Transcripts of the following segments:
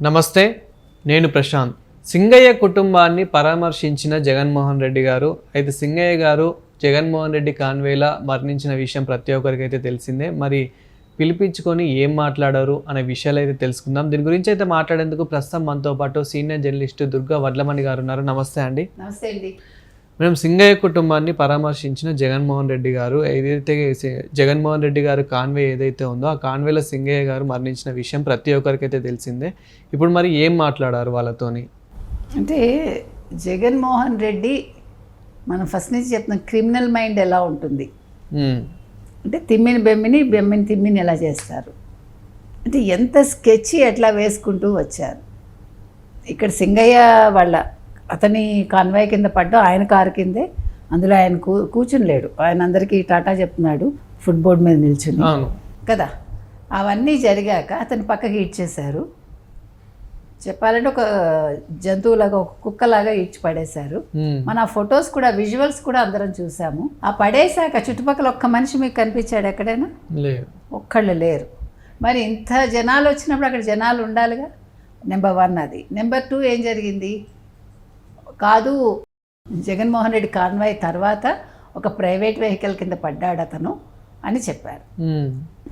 నమస్తే, నేను ప్రశాంత్. సింగయ్య కుటుంబాన్ని పరామర్శించిన జగన్మోహన్ రెడ్డి గారు. అయితే సింగయ్య గారు జగన్మోహన్ రెడ్డి కాన్వేలా మరణించిన విషయం ప్రతి ఒక్కరికి అయితే తెలిసిందే. మరి పిలిపించుకొని ఏం మాట్లాడారు అనే విషయాలు అయితే తెలుసుకుందాం. దీని గురించి అయితే మాట్లాడేందుకు ప్రస్తుతం మనతో పాటు సీనియర్ జర్నలిస్టు దుర్గా వడ్లమణి గారు ఉన్నారు. నమస్తే అండి. నమస్తే అండి. మేము సింగయ్య కుటుంబాన్ని పరామర్శించిన జగన్మోహన్ రెడ్డి గారు, ఏదైతే జగన్మోహన్ రెడ్డి గారు కాన్వే ఏదైతే ఉందో ఆ కాన్వేలో సింగయ్య గారు మరణించిన విషయం ప్రతి ఒక్కరికైతే తెలిసిందే. ఇప్పుడు మరి ఏం మాట్లాడారు వాళ్ళతోని? అంటే జగన్మోహన్ రెడ్డి మనం ఫస్ట్ నుంచి చెప్తున్న క్రిమినల్ మైండ్ ఎలా ఉంటుంది అంటే తిమ్మిని బెమ్మిని బెమ్మిని తిమ్మిని ఎలా చేస్తారు అంటే ఎంత స్కెచ్ ఎట్లా వేసుకుంటూ వచ్చారు. ఇక్కడ సింగయ్య వాళ్ళ అతని కాన్వాయ్ కింద పడ్డా ఆయన కారు కిందే, అందులో ఆయన కూర్చుని లేడు, ఆయన అందరికీ టాటా చెప్తున్నాడు ఫుట్బోర్డ్ మీద నిల్చుని కదా. అవన్నీ జరిగాక అతని పక్కకి ఇచ్చేశారు. చెప్పాలంటే ఒక జంతువులాగా ఒక కుక్కలాగా ఇచ్చి పడేశారు. మన ఆ ఫొటోస్ కూడా విజువల్స్ కూడా అందరం చూసాము. ఆ పడేశాక చుట్టుపక్కల ఒక్క మనిషి మీకు కనిపించాడు ఎక్కడైనా? ఒక్కళ్ళు లేరు. మరి ఇంత జనాలు వచ్చినప్పుడు అక్కడ జనాలు ఉండాలిగా. నెంబర్ 1 అది. నెంబర్ 2 ఏం జరిగింది కాదు, జగన్మోహన్ రెడ్డి కాన్వాయ్ తర్వాత ఒక ప్రైవేట్ వెహికల్ కింద పడ్డాడు అతను అని చెప్పారు.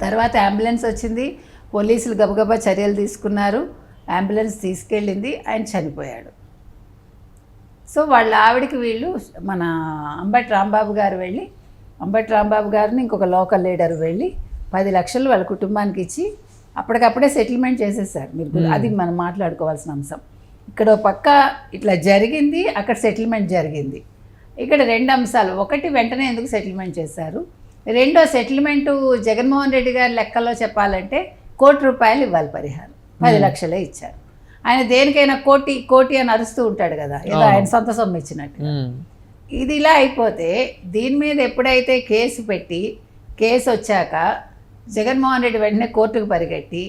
తర్వాత అంబులెన్స్ వచ్చింది, పోలీసులు గబగబా చర్యలు తీసుకున్నారు, అంబులెన్స్ తీసుకెళ్ళింది, ఆయన చనిపోయాడు. సో వాళ్ళ ఆవిడకి వీళ్ళు మన అంబటి రాంబాబు గారు వెళ్ళి, అంబటి రాంబాబు గారిని ఇంకొక లోకల్ లీడర్ వెళ్ళి 10 లక్షలు వాళ్ళ కుటుంబానికి ఇచ్చి అప్పటికప్పుడే సెటిల్మెంట్ చేసేసారు. మీరు అది మనం మాట్లాడుకోవాల్సిన అంశం. ఇక్కడ పక్క ఇట్లా జరిగింది, అక్కడ సెటిల్మెంట్ జరిగింది. ఇక్కడ 2 అంశాలు. ఒకటి, వెంటనే ఎందుకు సెటిల్మెంట్ చేశారు. రెండో, సెటిల్మెంటు జగన్మోహన్ రెడ్డి గారి లెక్కలో చెప్పాలంటే ₹1 కోటి ఇవ్వాలి పరిహారం. 10 లక్షలే ఇచ్చారు. ఆయన దేనికైనా కోటి కోటి అని అరుస్తూ ఉంటాడు కదా, ఏదో ఆయన సొంత సొమ్ము ఇచ్చినట్టు. ఇది ఇలా అయిపోతే దీని మీద ఎప్పుడైతే కేసు పెట్టి కేసు వచ్చాక జగన్మోహన్ రెడ్డి వెంటనే కోర్టుకు పరిగెట్టి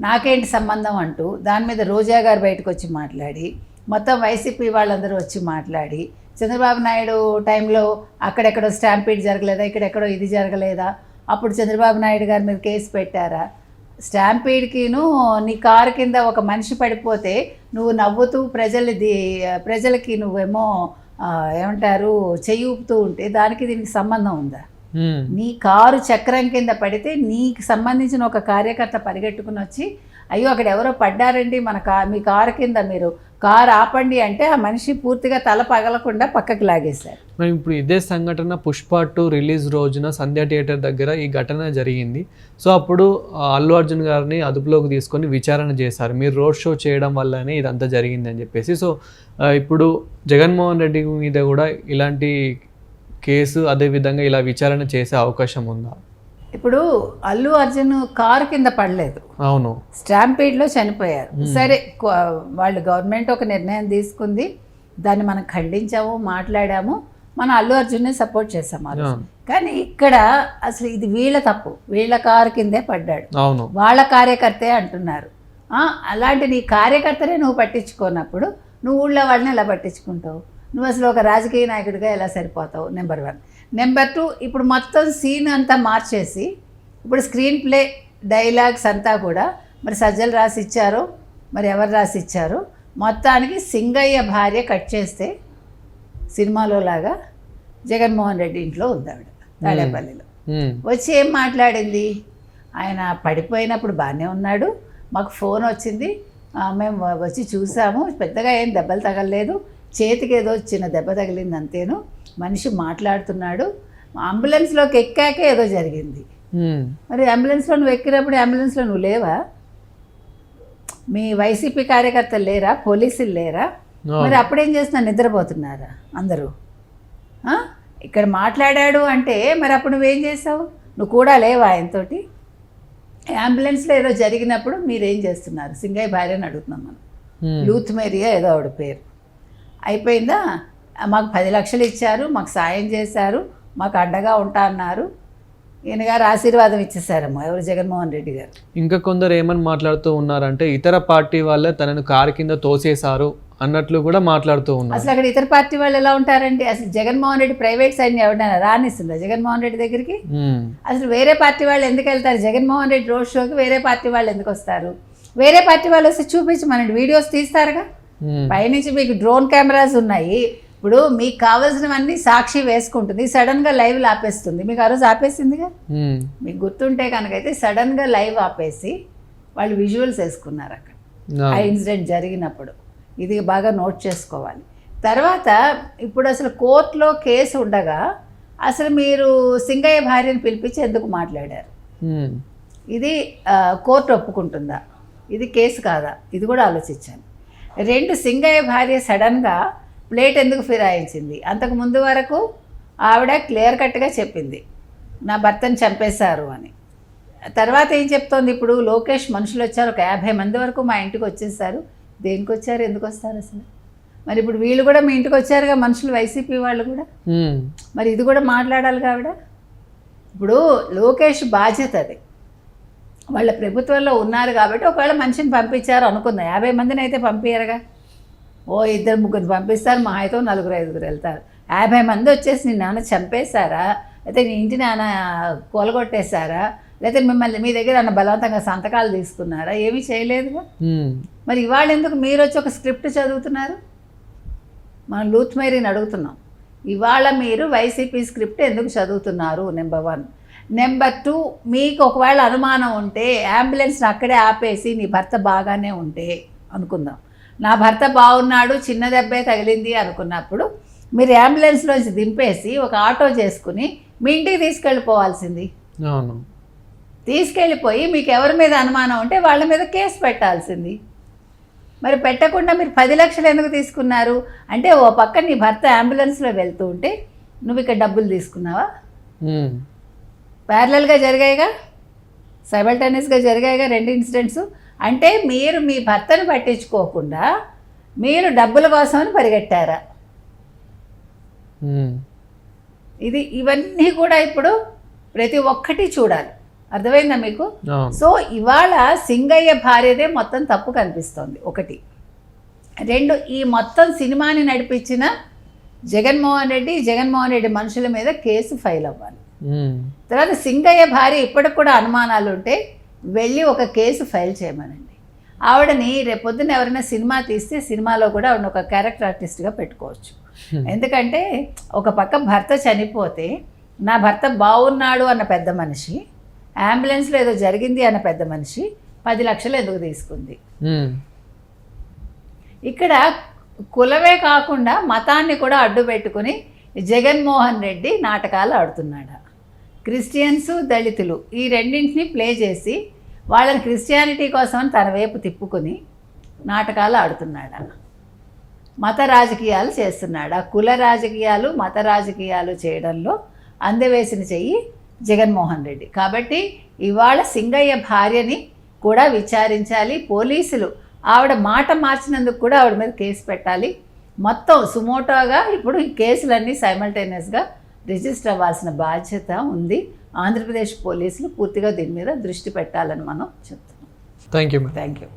నాకేంటి సంబంధం అంటూ దాని మీద రోజా గారు బయటకు వచ్చి మాట్లాడి, మొత్తం వైసీపీ వాళ్ళందరూ వచ్చి మాట్లాడి, చంద్రబాబు నాయుడు టైంలో అక్కడెక్కడో స్టాంపీడ్ జరగలేదా, ఇక్కడెక్కడో ఇది జరగలేదా, అప్పుడు చంద్రబాబు నాయుడు గారి మీద కేసు పెట్టారా, స్టాంపీడ్కిను నీ కారు కింద ఒక మనిషి పడిపోతే నువ్వు నవ్వుతూ ప్రజలకి నువ్వేమో ఏమంటారు చెయ్యి ఊపుతూ ఉంటే దానికి దీనికి సంబంధం ఉందా? నీ కారు చక్రం కింద పడితే నీకు సంబంధించిన ఒక కార్యకర్త పరిగెట్టుకుని వచ్చి అయ్యో అక్కడ ఎవరో పడ్డారండి మీ కారు కింద, మీరు కారు ఆపండి అంటే ఆ మనిషి పూర్తిగా తల పగలకుండా పక్కకి లాగేశారు. మరి ఇప్పుడు ఇదే సంఘటన పుష్ప 2 రిలీజ్ రోజున సంధ్య థియేటర్ దగ్గర ఈ ఘటన జరిగింది. సో అప్పుడు అల్లు అర్జున్ గారిని అదుపులోకి తీసుకొని విచారణ చేశారు. మీరు రోడ్ షో చేయడం వల్లనే ఇదంతా జరిగింది అని చెప్పేసి. సో ఇప్పుడు జగన్మోహన్ రెడ్డి మీద కూడా ఇలాంటి కేసు అదేవిధంగా ఇలా విచారణ చేసే అవకాశం ఉందా? ఇప్పుడు అల్లు అర్జున్ కారు కింద పడలేదు, అవును, స్టాంపీడ్లో చనిపోయారు. సరే, వాళ్ళు గవర్నమెంట్ ఒక నిర్ణయం తీసుకుంది, దాన్ని మనం ఖండించాము, మాట్లాడాము, మనం అల్లు అర్జున్ని సపోర్ట్ చేసాము. కానీ ఇక్కడ అసలు ఇది వీళ్ళ తప్పు, వీళ్ళ కారు కిందే పడ్డాడు, అవును, వాళ్ళ కార్యకర్తే అంటున్నారు. అలాంటి నీ కార్యకర్తనే నువ్వు పట్టించుకోనప్పుడు నువ్వు ఊళ్ళో వాళ్ళని ఎలా పట్టించుకుంటావు? నువ్వు అసలు ఒక రాజకీయ నాయకుడిగా ఎలా సరిపోతావు? నెంబర్ 1. నెంబర్ 2, ఇప్పుడు మొత్తం సీన్ అంతా మార్చేసి ఇప్పుడు స్క్రీన్ ప్లే డైలాగ్స్ అంతా కూడా మరి సజ్జలు రాసి ఇచ్చారో మరి ఎవరు రాసి ఇచ్చారో మొత్తానికి సింగయ్య భార్య కట్ చేస్తే సినిమాలో లాగా జగన్మోహన్ రెడ్డి ఇంట్లో ఉంది ఆవిడ తాడేపల్లిలో. వచ్చి ఏం మాట్లాడింది, ఆయన పడిపోయినప్పుడు బాగానే ఉన్నాడు, మాకు ఫోన్ వచ్చింది, మేము వచ్చి చూసాము, పెద్దగా ఏం దెబ్బలు తగలలేదు, చేతికి ఏదో చిన్న దెబ్బ తగిలింది అంతేను, మనిషి మాట్లాడుతున్నాడు, అంబులెన్స్లోకి ఎక్కాకే ఏదో జరిగింది. మరి అంబులెన్స్లో నువ్వు ఎక్కినప్పుడు అంబులెన్స్లో నువ్వు లేవా? మీ వైసీపీ కార్యకర్తలు లేరా? పోలీసులు లేరా? మరి అప్పుడేం చేస్తున్నా, నిద్రపోతున్నారా అందరూ? ఇక్కడ మాట్లాడాడు అంటే మరి అప్పుడు నువ్వేం చేసావు? నువ్వు కూడా లేవా ఆయనతోటి? అంబులెన్స్లో ఏదో జరిగినప్పుడు మీరేం చేస్తున్నారు? సింగయ్య భార్యని అడుగుతున్నాం మనం. లూత్ మేరియా ఏదో ఆవిడ పేరు. అయిపోయిందా? మాకు 10 లక్షలు ఇచ్చారు, మాకు సాయం చేశారు, మాకు అండగా ఉంటా అన్నారు, ఈయన గారు ఆశీర్వాదం ఇచ్చేసారమ్మా ఎవరు, జగన్మోహన్ రెడ్డి గారు. ఇంకా కొందరు ఏమని మాట్లాడుతూ ఉన్నారంటే ఇతర పార్టీ వాళ్ళే తనను కారు కింద తోసేశారు అన్నట్లు కూడా మాట్లాడుతూ ఉన్నారు. అసలు అక్కడ ఇతర పార్టీ వాళ్ళు ఎలా ఉంటారండి? అసలు జగన్మోహన్ రెడ్డి ప్రైవేట్ సైడ్ని ఎవరైనా రానిస్తుందా జగన్మోహన్ రెడ్డి దగ్గరికి? అసలు వేరే పార్టీ వాళ్ళు ఎందుకు వెళ్తారు? జగన్మోహన్ రెడ్డి రోడ్ షోకి వేరే పార్టీ వాళ్ళు ఎందుకు వస్తారు? వేరే పార్టీ వాళ్ళు వస్తే చూపించమనండి, వీడియోస్ తీస్తారుగా. పైనుంచి మీకు డ్రోన్ కెమెరాస్ ఉన్నాయి. ఇప్పుడు మీకు కావాల్సినవన్నీ సాక్షి వేసుకుంటుంది, సడన్గా లైవ్ ఆపేస్తుంది. మీకు ఆ రోజు ఆపేసిందిగా, మీకు గుర్తుంటే కనుక అయితే సడన్గా లైవ్ ఆపేసి వాళ్ళు విజువల్స్ వేసుకున్నారు అక్కడ ఆ ఇన్సిడెంట్ జరిగినప్పుడు. ఇది బాగా నోట్ చేసుకోవాలి. తర్వాత ఇప్పుడు అసలు కోర్టులో కేసు ఉండగా అసలు మీరు సింగయ్య భార్యను పిలిపించి ఎందుకు మాట్లాడారు? ఇది కోర్టు ఒప్పుకుంటుందా? ఇది కేసు కాదా? ఇది కూడా ఆలోచించాను. 2, సింగయ్య భార్య సడన్గా ప్లేట్ ఎందుకు ఫిరాయించింది? అంతకు ముందు వరకు ఆవిడ క్లియర్ కట్గా చెప్పింది నా భర్తను చంపేశారు అని. తర్వాత ఏం చెప్తోంది? ఇప్పుడు లోకేష్ మనుషులు వచ్చారు, ఒక 50 మంది వరకు మా ఇంటికి వచ్చేసారు. దేనికి వచ్చారు, ఎందుకు వస్తారు అసలు? మరి ఇప్పుడు వీళ్ళు కూడా మీ ఇంటికి వచ్చారుగా మనుషులు, వైసీపీ వాళ్ళు కూడా. మరి ఇది కూడా మాట్లాడాలి ఆవిడ. ఇప్పుడు లోకేష్ బాధ్యత అది, వాళ్ళ ప్రభుత్వంలో ఉన్నారు కాబట్టి ఒకవేళ మనిషిని పంపించారు అనుకుందాం, 50 మందిని అయితే పంపించారుగా. ఓ 2-3 పంపిస్తారు, మా అయితే 4-5 వెళ్తారు. 50 మంది వచ్చేసి నీ నాన్న చంపేశారా, లేకపోతే నీ ఇంటి నాన్న కూలగొట్టేశారా, లేకపోతే మిమ్మల్ని మీ దగ్గర అన్న బలవంతంగా సంతకాలు తీసుకున్నారా? ఏమీ చేయలేదుగా. మరి ఇవాళ ఎందుకు మీరు వచ్చి ఒక స్క్రిప్ట్ చదువుతున్నారు? మనం లూత్ మేరీని అడుగుతున్నాం, ఇవాళ మీరు వైసీపీ స్క్రిప్ట్ ఎందుకు చదువుతున్నారు? నెంబర్ 1. నెంబర్ 2, మీకు ఒకవేళ అనుమానం ఉంటే అంబులెన్స్ని అక్కడే ఆపేసి నీ భర్త బాగానే ఉంటే అనుకుందాం, నా భర్త బాగున్నాడు, చిన్న దెబ్బే తగిలింది అనుకున్నప్పుడు మీరు అంబులెన్స్లోంచి దింపేసి ఒక ఆటో చేసుకుని మీ ఇంటికి తీసుకెళ్ళిపోవాల్సింది. తీసుకెళ్ళిపోయి మీకు ఎవరి మీద అనుమానం ఉంటే వాళ్ళ మీద కేసు పెట్టాల్సింది. మరి పెట్టకుండా మీరు 10 లక్షలు ఎందుకు తీసుకున్నారు? అంటే ఓ పక్క నీ భర్త అంబులెన్స్లో వెళ్తూ ఉంటే నువ్వు ఇక్కడ డబ్బులు తీసుకున్నావా? ప్యారలల్గా జరిగాయిగా, సైమల్టేనియస్గా జరిగాయిగా 2 ఇన్సిడెంట్స్. అంటే మీరు మీ భర్తను పట్టించుకోకుండా మీరు డబ్బుల కోసమని పరిగెట్టారా? ఇవన్నీ కూడా ఇప్పుడు ప్రతి ఒక్కటి చూడాలి. అర్థమైందా మీకు? సో ఇవాళ సింగయ్య భార్యదే మొత్తం తప్పు కనిపిస్తోంది 1. 2, ఈ మొత్తం సినిమాని నడిపించిన జగన్మోహన్ రెడ్డి మనుషుల మీద కేసు ఫైల్ అవ్వాలి. తర్వాత సింగయ్య భార్య ఇప్పటికి కూడా అనుమానాలు ఉంటే వెళ్ళి ఒక కేసు ఫైల్ చేయమనండి. ఆవిడని రేపొద్దున ఎవరైనా సినిమా తీస్తే సినిమాలో కూడా ఆవిడని ఒక క్యారెక్టర్ ఆర్టిస్ట్గా పెట్టుకోవచ్చు. ఎందుకంటే ఒక పక్క భర్త చనిపోతే నా భర్త బాగున్నాడు అన్న పెద్ద మనిషి, అంబులెన్స్లో ఏదో జరిగింది అన్న పెద్ద మనిషి 10 లక్షలు ఎందుకు తీసుకుంది? ఇక్కడ కులమే కాకుండా మతాన్ని కూడా అడ్డు పెట్టుకుని జగన్మోహన్ రెడ్డి నాటకాలు ఆడుతున్నాడు. క్రిస్టియన్స్, దళితులు ఈ రెండింటిని ప్లే చేసి వాళ్ళని క్రిస్టియానిటీ కోసం తన వైపు తిప్పుకొని నాటకాలు ఆడుతున్నాడు. మత రాజకీయాలు చేస్తున్నాడు. కుల రాజకీయాలు, మత రాజకీయాలు చేయడంలో అందవేసిన చెయ్యి జగన్మోహన్ రెడ్డి. కాబట్టి ఇవాళ సింగయ్య భార్యని కూడా విచారించాలి పోలీసులు. ఆవిడ మాట మార్చినందుకు కూడా ఆవిడ మీద కేసు పెట్టాలి. మొత్తం సుమోటోగా ఇప్పుడు ఈ కేసులన్నీ సైమల్టేనియస్గా రిజిస్టర్ అవ్వాల్సిన బాధ్యత ఉంది. ఆంధ్రప్రదేశ్ పోలీసులు పూర్తిగా దీని మీద దృష్టి పెట్టాలని మనం చెప్తున్నాం. Thank you. Thank you.